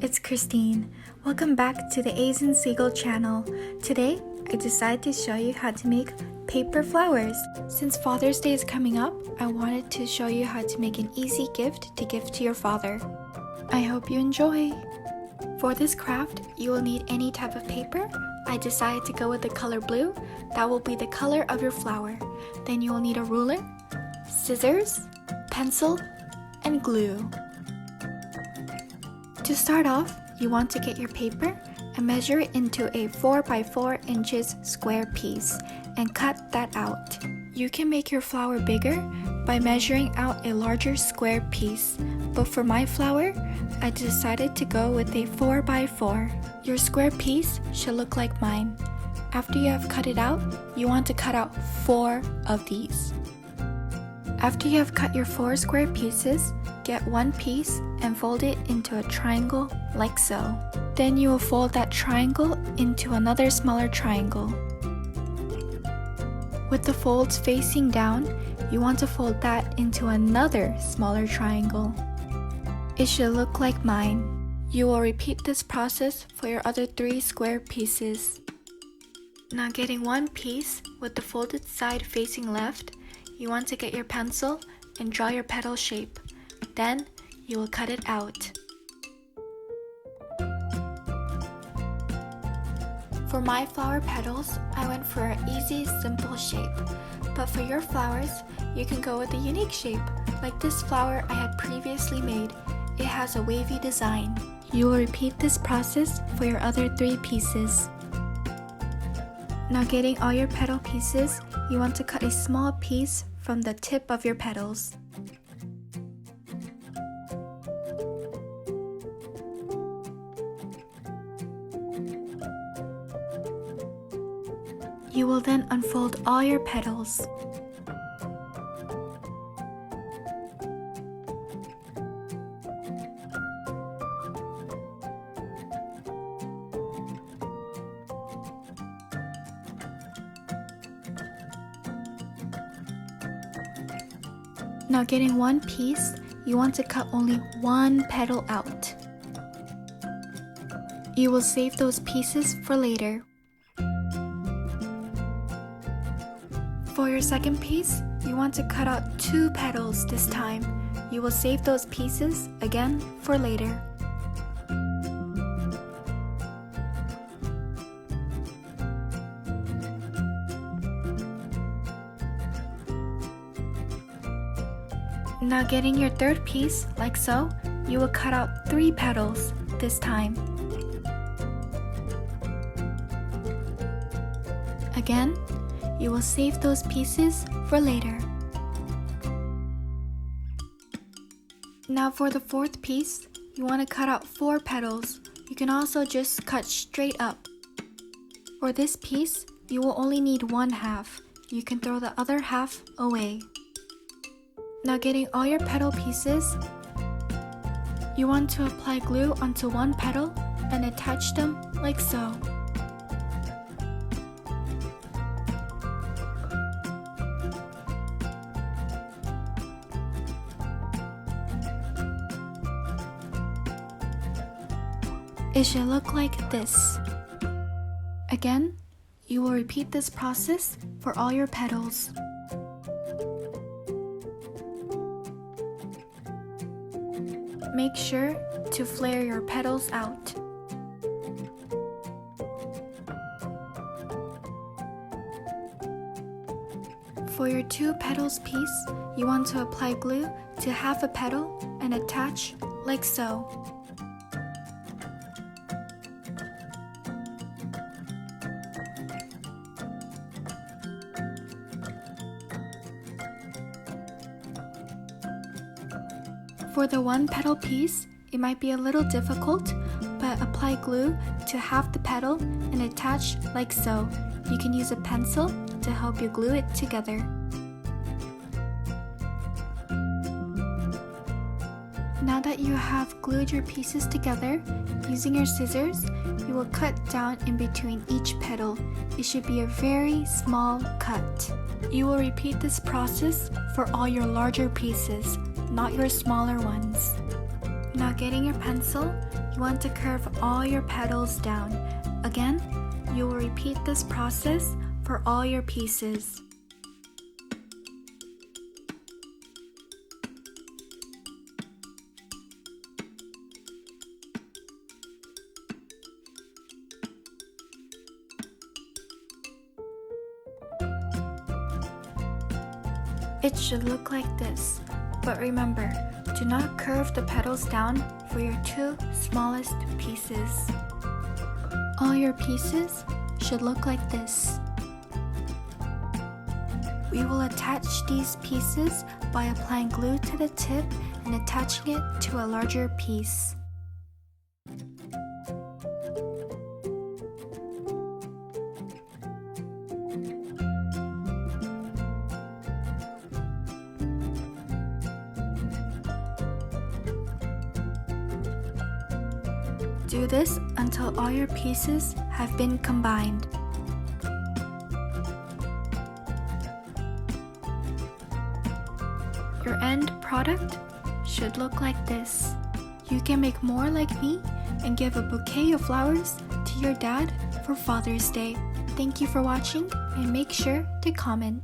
it's Christine. Welcome back to the Asian Seagull channel. Today, I decided to show you how to make paper flowers. Since Father's Day is coming up, I wanted to show you how to make an easy gift to give to your father. I hope you enjoy. For this craft, you will need any type of paper. I decided to go with the color blue. That will be the color of your flower. Then you will need a ruler, scissors, pencil, and glue. To start off, you want to get your paper and measure it into a 4 by 4 inches square piece and cut that out. You can make your flower bigger by measuring out a larger square piece, but for my flower, I decided to go with a 4 by 4. Your square piece should look like mine. After you have cut it out, you want to cut out 4 of these. After you have cut your 4 square pieces, get one piece and fold it into a triangle like so. Then you will fold that triangle into another smaller triangle. With the folds facing down, you want to fold that into another smaller triangle. It should look like mine. You will repeat this process for your other 3 square pieces. Now getting one piece with the folded side facing left, you want to get your pencil and draw your petal shape. Then, you will cut it out. For my flower petals, I went for an easy, simple shape. But for your flowers, you can go with a unique shape, like this flower I had previously made. It has a wavy design. You will repeat this process for your other 3 pieces. Now getting all your petal pieces, you want to cut a small piece from the tip of your petals. You will then unfold all your petals. Now getting one piece, you want to cut only one petal out. You will save those pieces for later. For your second piece, you want to cut out 2 petals this time. You will save those pieces again for later. Now getting your third piece, like so, you will cut out 3 petals this time. Again, you will save those pieces for later. Now for the fourth piece, you want to cut out 4 petals. You can also just cut straight up. For this piece, you will only need 1/2. You can throw the other half away. Now getting all your petal pieces, you want to apply glue onto one petal and attach them like so. It should look like this. Again, you will repeat this process for all your petals. Make sure to flare your petals out. For your 2 petals piece, you want to apply glue to half a petal and attach like so. For the 1 petal piece, it might be a little difficult, but apply glue to half the petal and attach like so. You can use a pencil to help you glue it together. Now that you have glued your pieces together, using your scissors, you will cut down in between each petal. It should be a very small cut. You will repeat this process for all your larger pieces, not your smaller ones. Now getting your pencil, You want to curve all your petals down. Again, you will repeat this process for all your pieces. It should look like this, but remember, do not curve the petals down for your two smallest pieces. All your pieces should look like this. We will attach these pieces by applying glue to the tip and attaching it to a larger piece. Do this until all your pieces have been combined. Your end product should look like this. You can make more like me and give a bouquet of flowers to your dad for Father's Day. Thank you for watching and make sure to comment.